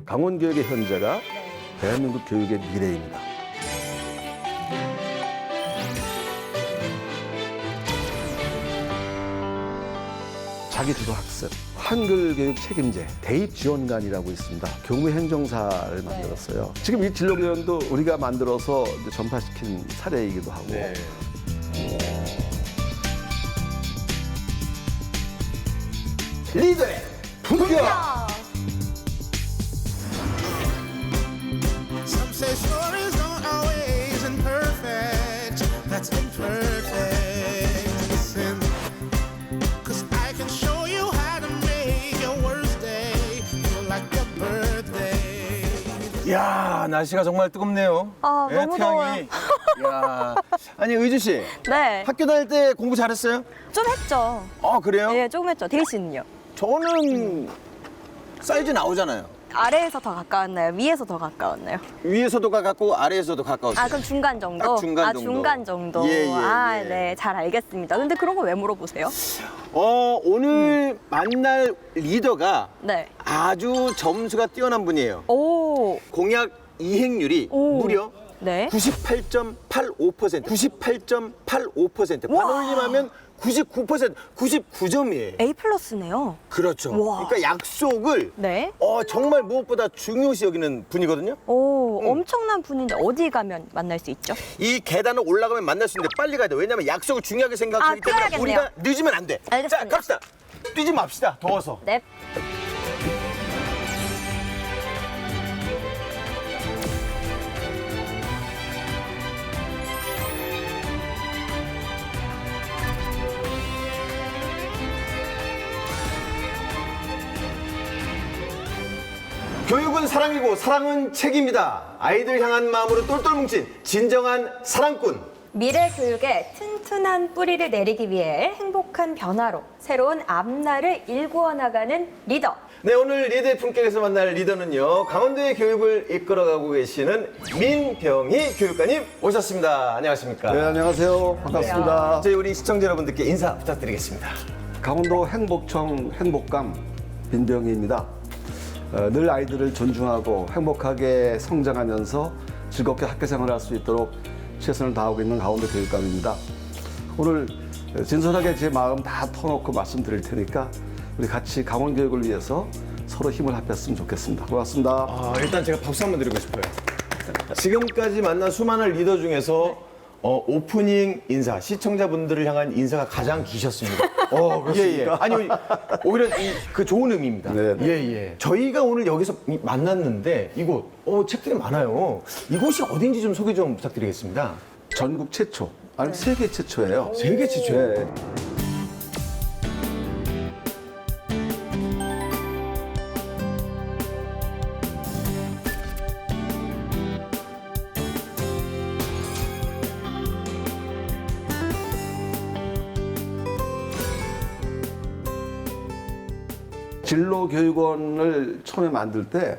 강원교육의 현재가 대한민국 교육의 미래입니다. 자기주도 학습, 한글교육 책임제, 대입지원관이라고 있습니다. 교무행정사를 만들었어요. 지금 이 진로교원도 우리가 만들어서 이제 전파시킨 사례이기도 하고. 네. 리더의 품격! Some say stories aren't always imperfect. That's imperfect. Listen, 'cause I can show you how to make your worst day feel like your birthday. 이야, 날씨가 정말 뜨겁네요. 아, 예, 너무 태양이. 이야. 아니, 의주 씨. 네, 학교 다닐 때 공부 잘했어요? 좀 했죠. 그래요? 네, 조금 했죠. 대희 씨는요? 저는 사이즈 나오잖아요. 아래에서 더 가까웠나요? 위에서 더 가까웠나요? 위에서도 가깝고 아래에서도 가까웠어요. 아, 그럼 중간 정도? 딱 중간 정도. 중간 정도. 예, 예, 아, 예. 네, 잘 알겠습니다. 근데 그런 거 왜 물어보세요? 오늘 만날 리더가 네. 아주 점수가 뛰어난 분이에요. 오, 공약 이행률이 오. 무려 네. 98.85%, 98.85%. 반올림하면 99%, 99점이에요. A 플러스네요. 그렇죠. 와. 그러니까 약속을 네. 정말 무엇보다 중요시 여기는 분이거든요. 오, 엄청난 분인데 어디 가면 만날 수 있죠? 이 계단을 올라가면 만날 수 있는데 빨리 가야 돼. 왜냐면 약속을 중요하게 생각하기 때문에 뛰어야겠네요. 우리가 늦으면 안 돼. 알겠습니다. 자, 갑시다. 뛰지 맙시다. 더워서. 네. 교육은 사랑이고 사랑은 책임이다. 아이들 향한 마음으로 똘똘 뭉친 진정한 사랑꾼. 미래 교육에 튼튼한 뿌리를 내리기 위해 행복한 변화로 새로운 앞날을 일구어 나가는 리더. 네, 오늘 리더의 품격에서 만날 리더는요, 강원도의 교육을 이끌어가고 계시는 민병희 교육관님 오셨습니다. 안녕하십니까? 네, 안녕하세요. 반갑습니다. 저희 우리 시청자 여러분들께 인사 부탁드리겠습니다. 강원도 행복청 행복감 민병희입니다. 늘 아이들을 존중하고 행복하게 성장하면서 즐겁게 학교 생활을 할 수 있도록 최선을 다하고 있는 강원도 교육감입니다. 오늘 진솔하게 제 마음 다 터놓고 말씀드릴 테니까 우리 같이 강원 교육을 위해서 서로 힘을 합했으면 좋겠습니다. 고맙습니다. 일단 제가 박수 한번 드리고 싶어요. 지금까지 만난 수많은 리더 중에서 오프닝 인사, 시청자분들을 향한 인사가 가장 기셨습니다. 그렇습니까? 예. 아니, 오히려 그 좋은 의미입니다. 네. 예. 저희가 오늘 여기서 만났는데 이곳, 책들이 많아요. 이곳이 어딘지 좀 소개 좀 부탁드리겠습니다. 전국 최초, 아니 세계 최초예요. 세계 최초예요? 네. 진로교육원을 처음에 만들 때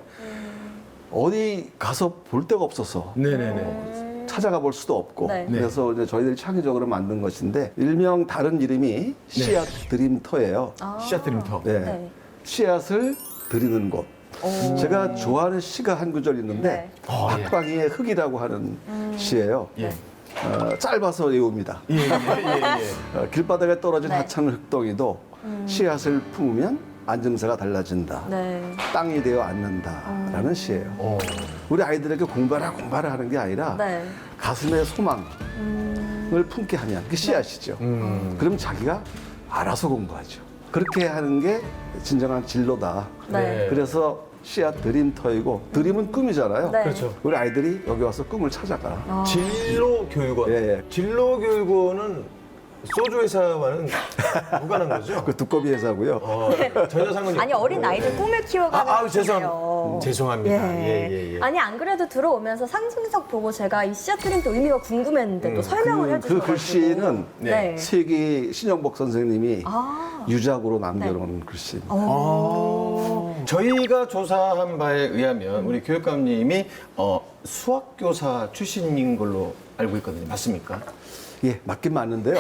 어디 가서 볼 데가 없어서 네네네. 찾아가 볼 수도 없고 네. 그래서 이제 저희들이 창의적으로 만든 것인데 일명 다른 이름이 씨앗 드림터예요. 씨앗 드림터. 네. 네. 씨앗을 드리는 곳. 제가 좋아하는 시가 한 구절 있는데 네. 박광희의 흙이라고 하는 시예요. 예. 짧아서 외웁니다. 예. 길바닥에 떨어진 네. 하찮은 흙덩이도 씨앗을 품으면 안정세가 달라진다. 네. 땅이 되어 앉는다라는 시예요. 우리 아이들에게 공부하라 하는 게 아니라 네. 가슴에 소망을 품게 하면 그게 씨앗이죠. 그럼 자기가 알아서 공부하죠. 그렇게 하는 게 진정한 진로다. 네. 그래서 씨앗 드림터이고 드림은 꿈이잖아요. 네. 그렇죠. 우리 아이들이 여기 와서 꿈을 찾아가. 진로교육원. 예. 진로교육원은 소주 회사와는 무관한 거죠? 그 두꺼비 회사고요. 전혀 상관이 아니, 어린 아이들 꿈을 키워가는 곳이에요. 죄송합니다. 예. 아니, 안 그래도 들어오면서 상징석 보고 제가 이 씨앗 드림도 의미가 궁금했는데 또 설명을 그 해주셔가지고. 글씨는 네. 세기 신영복 선생님이 아. 유작으로 남겨놓은 글씨입니다. 저희가 조사한 바에 의하면 우리 교육감님이 수학교사 출신인 걸로 알고 있거든요. 맞습니까? 예, 맞긴 맞는데요.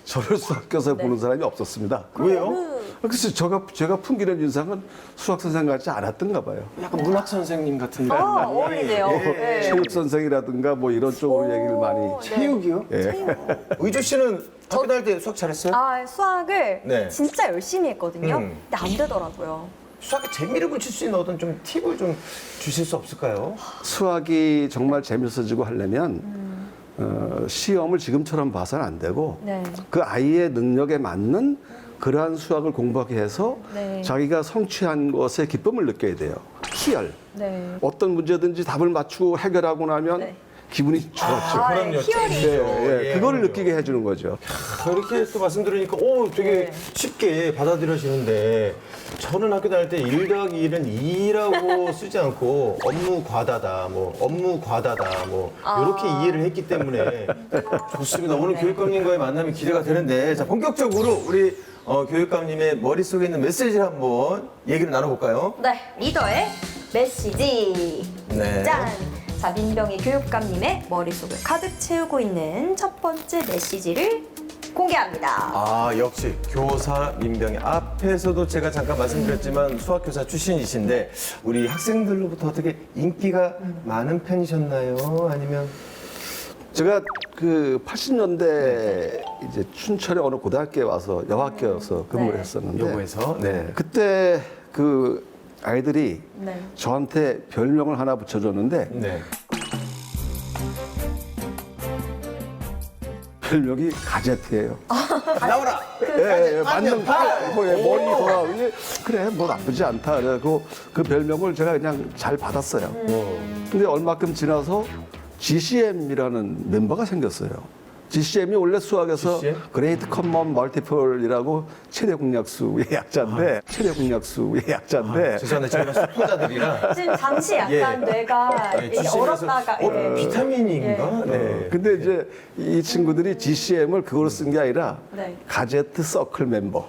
저를 수학교사 보는 사람이 없었습니다. 왜요? 그래서 제가 풍기는 인상은 수학 선생 같지 않았던가 봐요. 약간 문학 선생님 같은 어울리네요. 네. 체육 선생이라든가 뭐 이런 쪽으로 얘기를 많이. 체육이요? 의조 씨는 학교 다닐 때 수학 잘했어요? 수학을 네. 진짜 열심히 했거든요. 음. 근데 안 되더라고요. 수학에 재미를 붙일 수 있는 어떤 좀 팁을 좀 주실 수 없을까요? 수학이 정말 재밌어지고 하려면 시험을 지금처럼 봐서는 안 되고 네. 그 아이의 능력에 맞는 그러한 수학을 공부하게 해서 네. 자기가 성취한 것에 기쁨을 느껴야 돼요. 희열. 네. 어떤 문제든지 답을 맞추고 해결하고 나면 네. 기분이 좋았죠. 그럼요. 희열이. 예, 예, 그거를 그럼요. 느끼게 해주는 거죠. 이렇게 또 말씀드리니까 되게 쉽게 받아들여지는데 저는 학교 다닐 때 1 더하기 1은 2라고 쓰지 않고 업무 과다다, 이렇게 이해를 했기 때문에 좋습니다. 오늘 교육감님과의 만남이 기대가 되는데 자 본격적으로 우리 교육감님의 머릿속에 있는 메시지를 한번 얘기를 나눠볼까요? 네, 리더의 메시지. 네. 짠! 자, 민병희 교육감님의 머릿속을 가득 채우고 있는 첫 번째 메시지를 공개합니다. 아 역시 교사 민병희 앞에서도 제가 잠깐 말씀드렸지만 수학교사 출신이신데 우리 학생들로부터 어떻게 인기가 많은 편이셨나요? 아니면 제가 그 80년대 이제 춘천의 어느 고등학교에 와서 여학교여서 근무를 네. 했었는데 요거에서 네. 그때 그 아이들이 네. 저한테 별명을 하나 붙여줬는데 네. 별명이 가제트예요. 나오라. 예, 맞는 머리 돌아. 그래, 뭐 나쁘지 않다. 그래고 그 별명을 제가 그냥 잘 받았어요. 근데 얼마큼 지나서 GCM이라는 멤버가 생겼어요. GCM이 원래 수학에서 GCM? 그레이트 커먼 멀티플이라고 최대 공약수의 약자인데 죄송한데 저희가 수포자들이라 지금 잠시 약간 뇌가 이렇게 얼었다가 예. 비타민인가? 네. 근데 이제 이 친구들이 GCM을 그걸로 쓴 게 아니라 네. 가제트 서클 멤버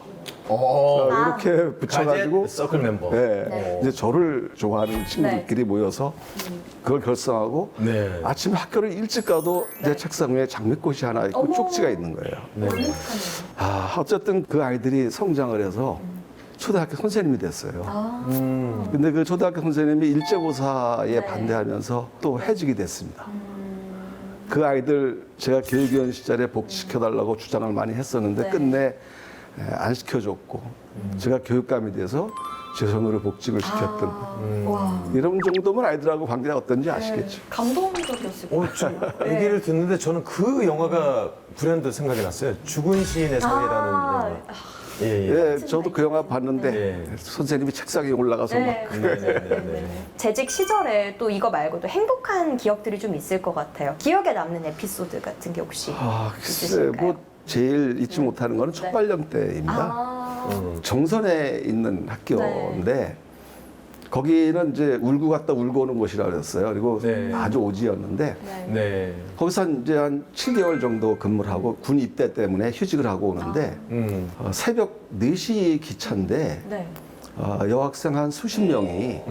아. 이렇게 붙여가지고 가젯 서클 멤버. 네. 이제 저를 좋아하는 친구들끼리 모여서 그걸 결성하고 네. 아침에 학교를 일찍 가도 내 책상 위에 장미꽃이 하나 있고 어머. 쪽지가 있는 거예요. 네. 어쨌든 그 아이들이 성장을 해서 초등학교 선생님이 됐어요. 아. 근데 그 초등학교 선생님이 일제고사에 네. 반대하면서 또 해직이 됐습니다. 그 아이들 제가 교육위원 시절에 복지시켜달라고 주장을 많이 했었는데 네. 끝내 안 시켜줬고 제가 교육감이 돼서 제 손으로 복직을 시켰던 와. 이런 정도면 아이들하고 관계가 어떤지 아시겠죠. 감동적이었을 것 같아요. 얘기를 듣는데 저는 그 영화가 불현듯 생각이 났어요. 죽은 시인의 사회라는 영화. 예. 예, 저도 그 영화 봤는데 네. 선생님이 책상에 올라가서 막 재직 시절에 또 이거 말고도 행복한 기억들이 좀 있을 것 같아요. 기억에 남는 에피소드 같은 게 혹시 글쎄 있으실까요? 뭐 제일 잊지 못하는 거는 첫발령 때입니다. 정선에 있는 학교인데 거기는 이제 울고 갔다 울고 오는 곳이라 그랬어요. 그리고 네. 아주 오지였는데 네. 거기서 이제 한 7개월 정도 근무를 하고 군 입대 때문에 휴직을 하고 오는데 새벽 4시 기차인데 네. 여학생 한 수십 명이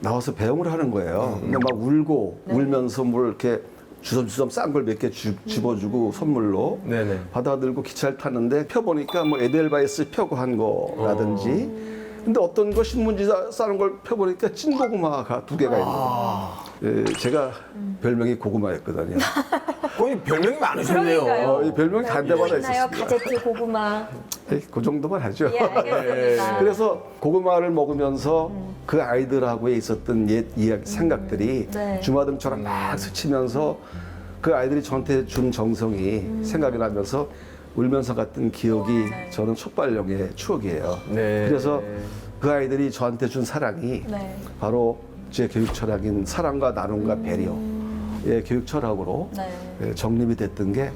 나와서 배웅을 하는 거예요. 근데 막 울고 울면서 뭘 이렇게 주섬주섬 싼 걸 몇 개 집어주고 선물로 네네. 받아들고 기차를 타는데 펴보니까 뭐 에델바이스 펴고 한 거라든지 근데 어떤 거 신문지 싸는 걸 펴보니까 찐고구마가 2개가 있는 거예요. 예, 제가 별명이 고구마였거든요. 거의 별명이 많으셨네요. 그러니까요. 이 별명이 단대마다 있나요? 있었습니다. 가제트 고구마. 그 정도만 하죠. 예, 알겠습니다. 그래서 고구마를 먹으면서 그 아이들하고의 있었던 옛 이야기, 생각들이 네. 주마등처럼 막 스치면서 그 아이들이 저한테 준 정성이 생각이 나면서 울면서 갔던 기억이 저는 첫발령의 추억이에요. 네. 그래서 그 아이들이 저한테 준 사랑이 네. 바로 제 교육 철학인 사랑과 나눔과 배려의 교육 철학으로 네. 정립이 됐던 게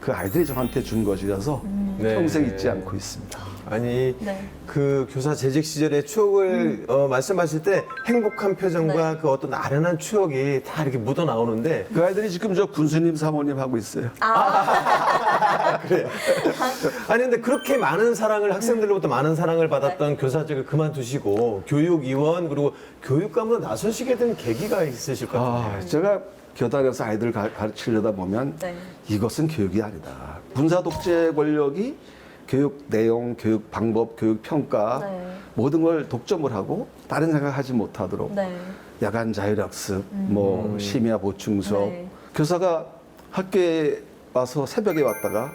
그 아이들이 저한테 준 것이라서 네. 평생 잊지 않고 있습니다. 아니 네. 그 교사 재직 시절의 추억을 말씀하실 때 행복한 표정과 그 어떤 아련한 추억이 다 이렇게 묻어 나오는데 그 아이들이 지금 저 군수님 사모님 하고 있어요. 그래요. 아니 근데 그렇게 많은 사랑을 학생들로부터 많은 사랑을 받았던 교사직을 그만두시고 교육위원 그리고 교육감으로 나서시게 된 계기가 있으실 것 같아요. 제가 교단에서 아이들을 가르치려다 보면 네. 이것은 교육이 아니다. 군사 독재 권력이 교육 내용, 교육 방법, 교육 평가 네. 모든 걸 독점을 하고 다른 생각하지 못하도록 네. 야간 자율학습, 뭐 심야 보충 수업. 네. 교사가 학교에 와서 새벽에 왔다가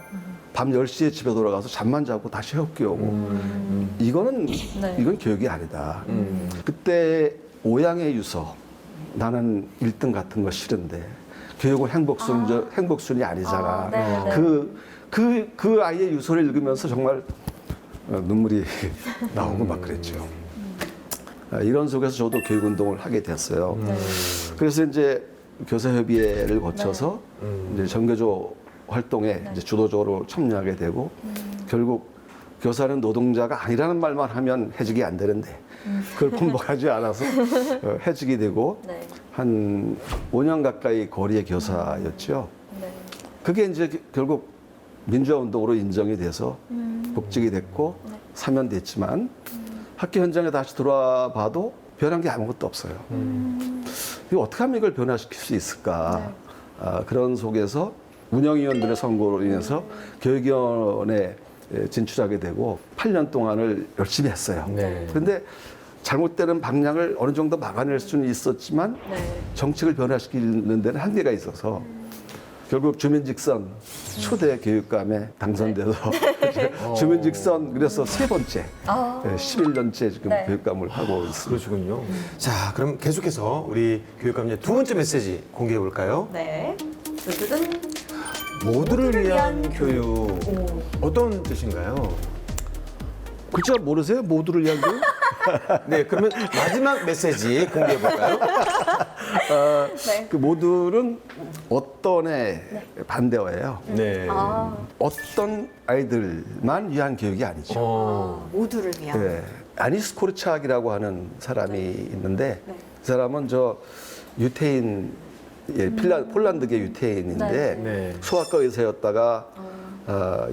밤 10시에 집에 돌아가서 잠만 자고 다시 학교에 오고 이거는 네. 이건 교육이 아니다. 그때 오양의 유서 나는 1등 같은 거 싫은데 교육은 행복순이 아니잖아. 아, 네, 네. 그 아이의 유서를 읽으면서 정말 눈물이 나오고 막 그랬죠. 이런 속에서 저도 교육운동을 하게 됐어요. 그래서 이제 교사협의회를 거쳐서 이제 전교조 활동에 이제 주도적으로 참여하게 되고 결국 교사는 노동자가 아니라는 말만 하면 해직이 안 되는데 그걸 공부하지 않아서 해직이 되고 네. 한 5년 가까이 거리의 교사였죠. 네. 그게 이제 결국 민주화 운동으로 인정이 돼서 복직이 됐고 사면됐지만 학교 현장에 다시 돌아와 봐도 변한 게 아무것도 없어요. 이거 어떻게 하면 이걸 변화시킬 수 있을까? 그런 속에서 운영위원들의 선거로 인해서 교육위원회에 진출하게 되고 8년 동안을 열심히 했어요. 네. 그런데 잘못되는 방향을 어느 정도 막아낼 수는 있었지만 네. 정책을 변화시키는 데는 한계가 있어서 결국 주민직선 초대 교육감에 당선돼서 주민직선 그래서 세 번째 아. 11년째 지금 네. 교육감을 하고 있습니다. 그러시군요. 자, 그럼 계속해서 우리 교육감님 두 번째 메시지 공개해 볼까요? 네. 두두둔. 모두를 위한 교육. 어떤 뜻인가요? 글자 모르세요? 모두를 위한 교육? 네, 그러면 마지막 메시지 공개해 볼까요? 네. 그 모두는 어떤의 반대어예요. 네. 아, 어떤 아이들만 위한 교육이 아니죠. 모두를 위한. 네. 아니스 코르착이라고 하는 사람이 있는데 네. 그 사람은 저 유태인 폴란드계 유태인인데 네. 소아과 의사였다가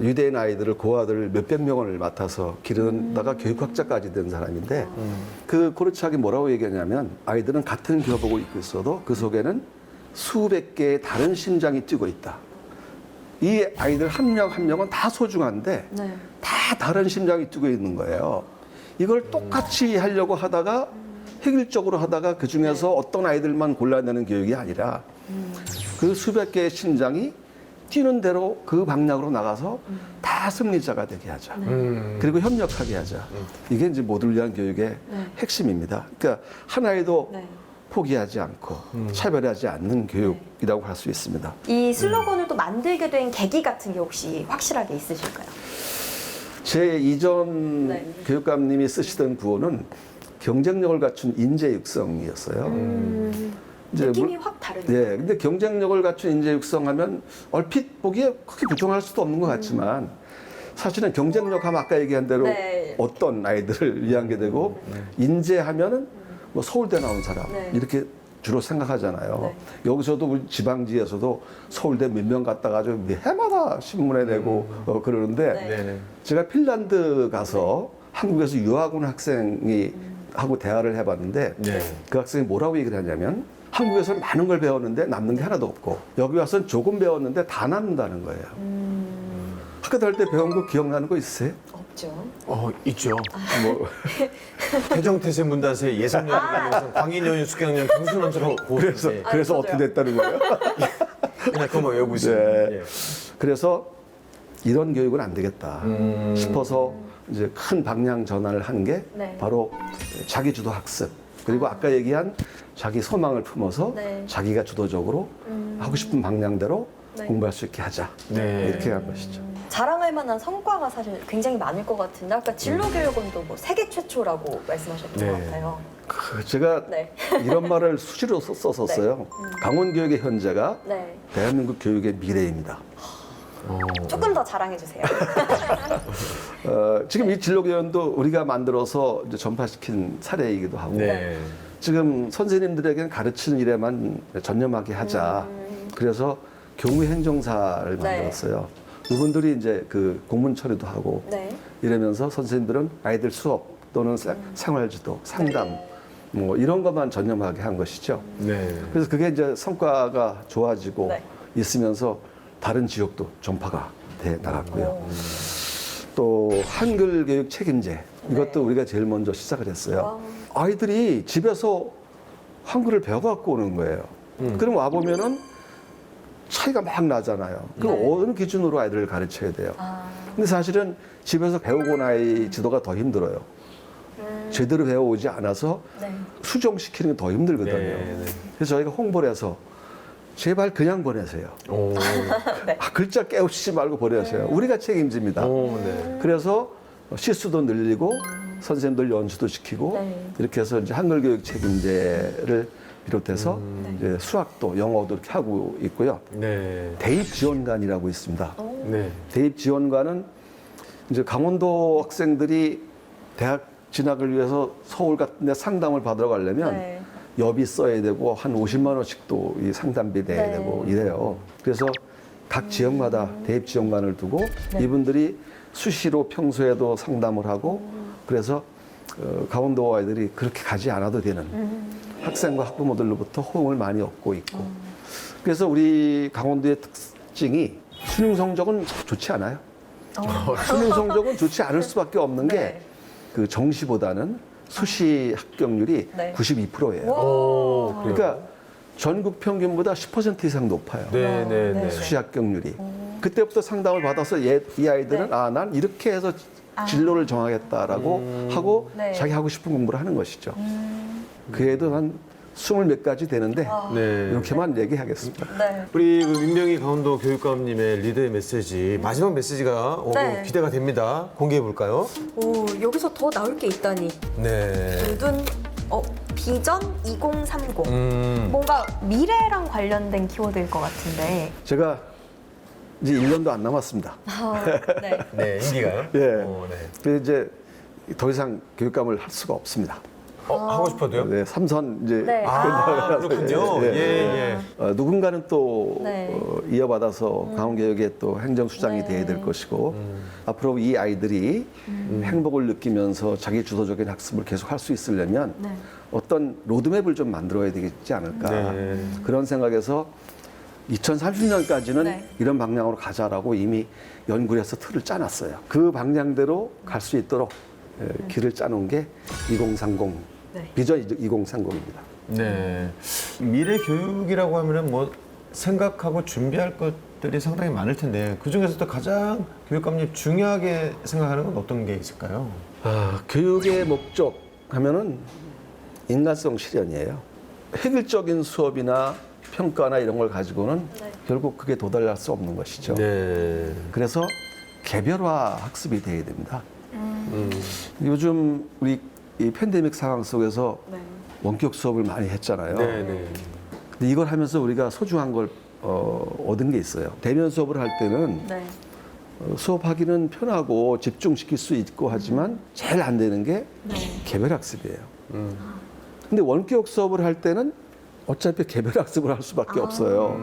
유대인 아이들을 고아들 몇백 명을 맡아서 기르다가 교육학자까지 된 사람인데 그 코르착이 뭐라고 얘기하냐면 아이들은 같은 교복을 입고 있어도 그 속에는 수백 개의 다른 심장이 뛰고 있다. 이 아이들 한 명 한 명은 다 소중한데 네. 다 다른 심장이 뛰고 있는 거예요. 이걸 똑같이 하려고 하다가 획일적으로 하다가 그 중에서 어떤 아이들만 골라내는 교육이 아니라 그 수백 개의 심장이 뛰는 대로 그 방향으로 나가서 다 승리자가 되게 하자. 그리고 협력하게 하자. 이게 이제 모두를 위한 교육의 핵심입니다. 그러니까 한 아이도 네. 포기하지 않고 차별하지 않는 교육이라고 할 수 있습니다. 이 슬로건을 또 만들게 된 계기 같은 게 혹시 확실하게 있으실까요? 제 이전 네. 교육감님이 쓰시던 구호는 경쟁력을 갖춘 인재 육성이었어요. 이제 느낌이 확 다르네요. 예, 근데 경쟁력을 갖춘 인재 육성하면 얼핏 보기에 크게 부정할 수도 없는 것 같지만 사실은 경쟁력 하면 아까 얘기한 대로 네. 어떤 아이들을 위한 게 되고 인재하면은 뭐 서울대 나온 사람 네. 이렇게 주로 생각하잖아요. 네. 여기서도 우리 지방지에서도 서울대 몇 명 갔다 가지고 해마다 신문에 내고 그러는데 네. 네네. 제가 핀란드 가서 한국에서 유학 온 학생이 하고 대화를 해봤는데 네. 그 학생이 뭐라고 얘기를 하냐면 한국에서는 많은 걸 배웠는데 남는 게 하나도 없고 여기 와서는 조금 배웠는데 다 남는다는 거예요. 학교 다닐 때 배운 거 기억나는 거 있으세요? 없죠. 있죠. 뭐 태정태세 문단세 예상연구원 광인연유 숙경연 경순원처럼 그래서 네. 그래서 맞아요. 어떻게 됐다는 거예요? 그냥 그거 외우시죠. 네. 그래서 이런 교육은 안 되겠다 싶어서 이제 큰 방향 전환을 한 게 네. 바로 자기주도 학습 그리고 아까 얘기한 자기 소망을 품어서 네. 자기가 주도적으로 하고 싶은 방향대로 네. 공부할 수 있게 하자 네. 이렇게 한 것이죠. 자랑할 만한 성과가 사실 굉장히 많을 것 같은데 아까 진로교육원도 뭐 세계 최초라고 말씀하셨던 네. 것 같아요. 제가 네. 이런 말을 수시로 썼었어요. 강원교육의 현재가 네. 대한민국 교육의 미래입니다. 조금 더 자랑해 주세요. 지금 이 진로교원도 우리가 만들어서 이제 전파시킨 사례이기도 하고 네. 지금 선생님들에게는 가르치는 일에만 전념하게 하자. 그래서 교무행정사를 네. 만들었어요. 이분들이 이제 그 공문 처리도 하고 네. 이러면서 선생님들은 아이들 수업 또는 생활지도, 상담 뭐 이런 것만 전념하게 한 것이죠. 네. 그래서 그게 이제 성과가 좋아지고 네. 있으면서 다른 지역도 전파가 돼 나갔고요. 또 한글 교육 책임제 이것도 우리가 제일 먼저 시작을 했어요. 아이들이 집에서 한글을 배워갖고 오는 거예요. 그럼 와 보면은 차이가 막 나잖아요. 그럼 어느 기준으로 아이들을 가르쳐야 돼요. 근데 사실은 집에서 배우고 나의 지도가 더 힘들어요. 제대로 배워오지 않아서 네. 수정시키는 게 더 힘들거든요. 네. 그래서 저희가 홍보를 해서 제발 그냥 보내세요. 오. 글자 깨우치지 말고 보내세요. 우리가 책임집니다. 네. 그래서 실수도 늘리고 선생님들 연수도 시키고 네. 이렇게 해서 이제 한글 교육 책임제를 비롯해서 이제 수학도 영어도 이렇게 하고 있고요. 네. 대입 지원관이라고 있습니다. 네. 대입 지원관은 이제 강원도 학생들이 대학 진학을 위해서 서울 같은 데 상담을 받으러 가려면 네. 여비 써야 되고 한 50만 원씩도 이 상담비 내야 네. 되고 이래요. 그래서 각 지역마다 대입 지원관을 두고 이분들이 수시로 평소에도 상담을 하고 그래서 강원도 아이들이 그렇게 가지 않아도 되는 학생과 학부모들로부터 호응을 많이 얻고 있고 그래서 우리 강원도의 특징이 수능 성적은 좋지 않아요. 수능 성적은 좋지 않을 수밖에 없는 게 그 정시보다는 수시 합격률이 네. 92%예요. 오. 그러니까 전국 평균보다 10% 이상 높아요. 네, 네, 네. 수시 합격률이. 그때부터 상담을 받아서 이 아이들은 네. 아, 난 이렇게 해서 진로를 정하겠다라고 하고 네. 자기 하고 싶은 공부를 하는 것이죠. 그 애도 한 20몇 가지 되는데 네. 이렇게만 얘기하겠습니다. 네. 우리 그 민병희 강원도 교육감님의 리더의 메시지 마지막 메시지가 네. 기대가 됩니다. 공개해 볼까요? 오, 여기서 더 나올 게 있다니. 네. 모든 비전 2030. 뭔가 미래랑 관련된 키워드일 것 같은데. 제가 이제 1년도 안 남았습니다. 네. 네, 임기가요? 예. 네. 그래서 이제 더 이상 교육감을 할 수가 없습니다. 하고 싶어도요? 네, 삼선 이제 네. 아, 그렇군요. 예, 예. 누군가는 또 네. 이어받아서 강원교육의 또 행정수장이 네. 돼야 될 것이고 앞으로 이 아이들이 행복을 느끼면서 자기 주도적인 학습을 계속 할 수 있으려면 네. 어떤 로드맵을 좀 만들어야 되지 않을까 네. 그런 생각에서 2030년까지는 네. 이런 방향으로 가자라고 이미 연구를 해서 틀을 짜놨어요. 그 방향대로 갈 수 있도록 길을 짜놓은 게 2030 네. 비전 2030입니다. 네. 미래 교육이라고 하면은 뭐 생각하고 준비할 것들이 상당히 많을 텐데 그 중에서도 가장 교육감님 중요하게 생각하는 건 어떤 게 있을까요? 교육의 목적 하면은 인간성 실현이에요. 획일적인 수업이나 평가나 이런 걸 가지고는 결국 그게 도달할 수 없는 것이죠. 네. 그래서 개별화 학습이 돼야 됩니다. 요즘 우리 이 팬데믹 상황 속에서 네. 원격 수업을 많이 했잖아요. 네, 네. 근데 이걸 하면서 우리가 소중한 걸 얻은 게 있어요. 대면 수업을 할 때는 네. 수업하기는 편하고 집중시킬 수 있고 하지만 제일 안 되는 게 네. 개별 학습이에요. 근데 원격 수업을 할 때는 어차피 개별 학습을 할 수밖에 없어요.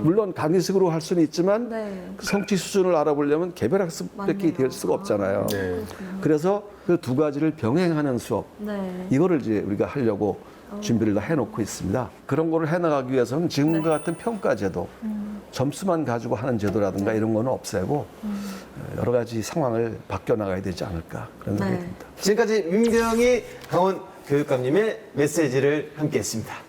물론 강의식으로 할 수는 있지만 네. 그 성취 수준을 알아보려면 개별 학습밖에 맞네요. 될 수가 없잖아요. 네. 그래서 그 두 가지를 병행하는 수업 네. 이거를 이제 우리가 하려고 준비를 다 해놓고 있습니다. 그런 거를 해나가기 위해서는 지금과 같은 평가 제도, 점수만 가지고 하는 제도라든가 이런 거는 없애고 여러 가지 상황을 바뀌어 나가야 되지 않을까 그런 생각이 네. 듭니다. 지금까지 민병희 강원 교육감님의 메시지를 함께했습니다.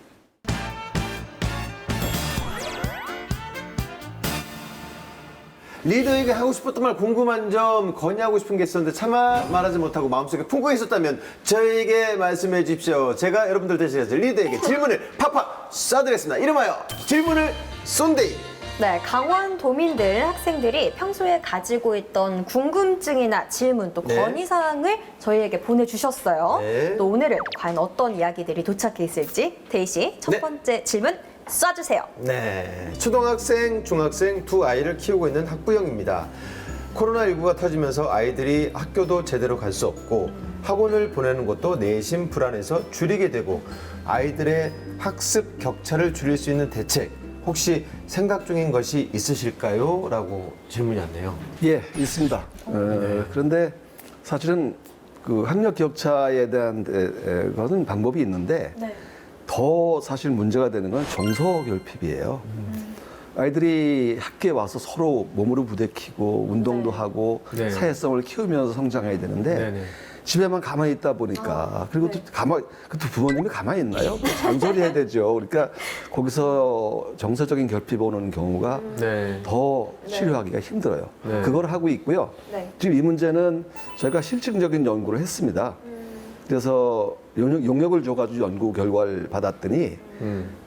리더에게 하고 싶었던 말, 궁금한 점, 건의하고 싶은 게 있었는데 차마 말하지 못하고 마음속에 품고 있었다면 저에게 말씀해 주십시오. 제가 여러분들 대신해서 리더에게 질문을 팍팍 쏴드리겠습니다. 이름하여 질문을 쏜데이. 네, 강원도민들, 학생들이 평소에 가지고 있던 궁금증이나 질문 또 네. 건의사항을 저희에게 보내주셨어요. 네. 또 오늘은 과연 어떤 이야기들이 도착해 있을지 대희 씨 첫 네. 번째 질문 쏴주세요. 네, 초등학생, 중학생 두 아이를 키우고 있는 학부형입니다. 코로나19가 터지면서 아이들이 학교도 제대로 갈 수 없고 학원을 보내는 것도 내심 불안해서 줄이게 되고 아이들의 학습 격차를 줄일 수 있는 대책 혹시 생각 중인 것이 있으실까요? 라고 질문이 왔네요. 예, 있습니다. 그런데 사실은 그 학력 격차에 대한 것은 방법이 있는데 네. 더 사실 문제가 되는 건 정서 결핍이에요. 아이들이 학교에 와서 서로 몸으로 부대끼고 운동도 네. 하고 네. 사회성을 키우면서 성장해야 되는데 네네. 집에만 가만히 있다 보니까 그리고 또 또 부모님이 가만히 있나요? 잔소리해야 되죠. 그러니까 거기서 정서적인 결핍 오는 경우가 네. 더 치료하기가 힘들어요. 네. 그걸 하고 있고요. 네. 지금 이 문제는 저희가 실증적인 연구를 했습니다. 그래서 용역을 줘가지고 연구 결과를 받았더니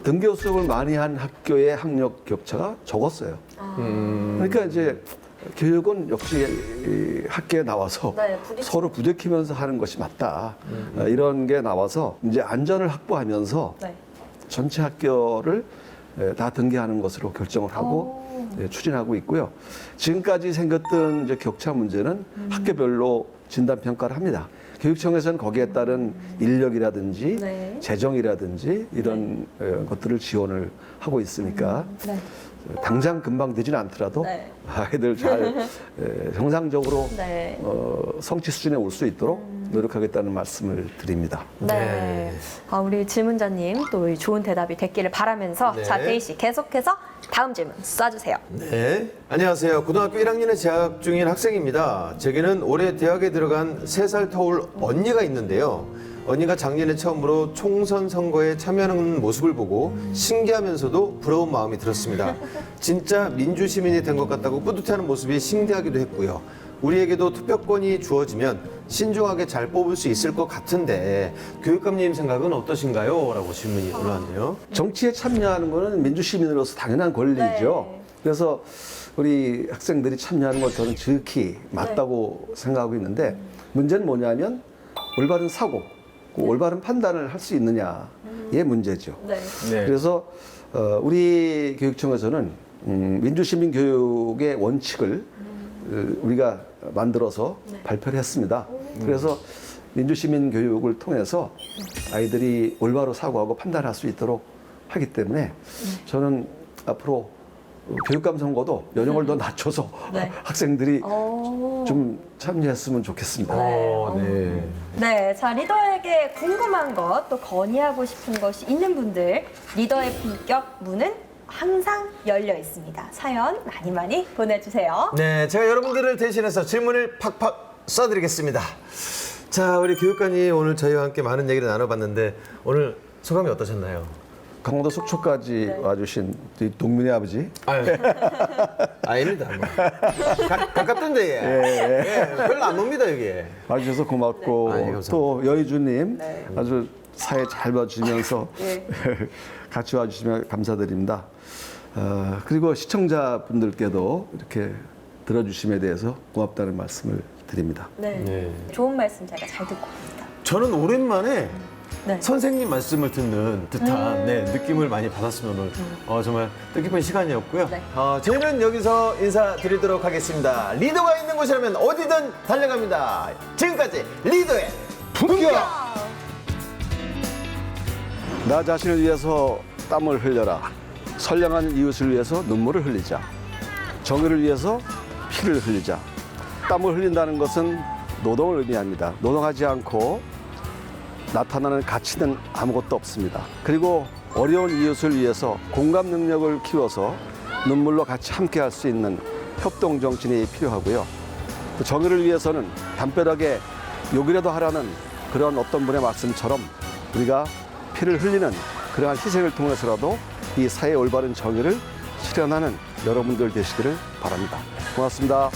등교 수업을 많이 한 학교의 학력 격차가 적었어요. 그러니까 이제 교육은 역시 이 학교에 나와서 네, 부딪히고. 서로 부대끼면서 하는 것이 맞다. 이런 게 나와서 이제 안전을 확보하면서 네. 전체 학교를 다 등교하는 것으로 결정을 하고 추진하고 있고요. 지금까지 생겼던 이제 격차 문제는 학교별로 진단 평가를 합니다. 교육청에서는 거기에 따른 인력이라든지 네. 재정이라든지 이런 것들을 지원을 하고 있으니까 네. 당장 금방 되지는 않더라도 네. 아이들 잘 정상적으로 네. 성취 수준에 올 수 있도록 노력하겠다는 말씀을 드립니다. 네. 우리 질문자님 또 이 좋은 대답이 됐기를 바라면서 네. 자, 데이 씨 계속해서 다음 질문 쏴주세요. 네. 안녕하세요. 고등학교 1학년에 재학 중인 학생입니다. 제게는 올해 대학에 들어간 3살 터울 언니가 있는데요. 언니가 작년에 처음으로 총선 선거에 참여하는 모습을 보고 신기하면서도 부러운 마음이 들었습니다. 진짜 민주시민이 된 것 같다고 뿌듯해하는 모습이 신기하기도 했고요. 우리에게도 투표권이 주어지면 신중하게 잘 뽑을 수 있을 것 같은데 교육감님 생각은 어떠신가요? 라고 질문이 올라왔네요. 정치에 참여하는 것은 민주시민으로서 당연한 권리죠. 네. 그래서 우리 학생들이 참여하는 것 저는 지극히 맞다고 생각하고 있는데 문제는 뭐냐면 올바른 사고, 올바른 판단을 할 수 있느냐의 문제죠. 네. 네. 그래서 우리 교육청에서는 민주시민 교육의 원칙을 우리가 만들어서 발표를 했습니다. 그래서 민주시민 교육을 통해서 아이들이 올바로 사고하고 판단할 수 있도록 하기 때문에 저는 앞으로 교육감 선거도 연령을 더 낮춰서 네. 학생들이 오. 좀 참여했으면 좋겠습니다. 네. 네, 자 리더에게 궁금한 것 또 건의하고 싶은 것이 있는 분들 리더의 품격 문은 항상 열려 있습니다. 사연 많이 보내주세요. 네, 제가 여러분들을 대신해서 질문을 팍팍 쏴드리겠습니다. 자, 우리 교육관이 오늘 저희와 함께 많은 얘기를 나눠봤는데 오늘 소감이 어떠셨나요? 강원도 속초까지 와주신 우리 동민의 아버지 아유, 아닙니다. 뭐. 가깝던데, 예. 별로 안 멉니다, 여기. 와주셔서 고맙고 아이, 감사합니다. 또 여의주님 네. 아주 사회 잘 봐주시면서 네. 같이 와주시면 감사드립니다. 그리고 시청자분들께도 이렇게 들어주심에 대해서 고맙다는 말씀을 드립니다. 네. 네. 좋은 말씀 제가 잘 듣고 갑니다. 저는 오랜만에 네. 선생님 말씀을 듣는 듯한 느낌을 많이 받았으면 오늘 정말 뜻깊은 시간이었고요. 네. 저희는 여기서 인사드리도록 하겠습니다. 리더가 있는 곳이라면 어디든 달려갑니다. 지금까지 리더의 품격! 나 자신을 위해서 땀을 흘려라. 선량한 이웃을 위해서 눈물을 흘리자. 정의를 위해서 피를 흘리자. 땀을 흘린다는 것은 노동을 의미합니다. 노동하지 않고 나타나는 가치는 아무것도 없습니다. 그리고 어려운 이웃을 위해서 공감 능력을 키워서 눈물로 같이 함께 할 수 있는 협동 정신이 필요하고요. 또 정의를 위해서는 담벼락에 욕이라도 하라는 그런 어떤 분의 말씀처럼 우리가 피를 흘리는 그러한 희생을 통해서라도 이 사회의 올바른 정의를 실현하는 여러분들 되시기를 바랍니다. 고맙습니다.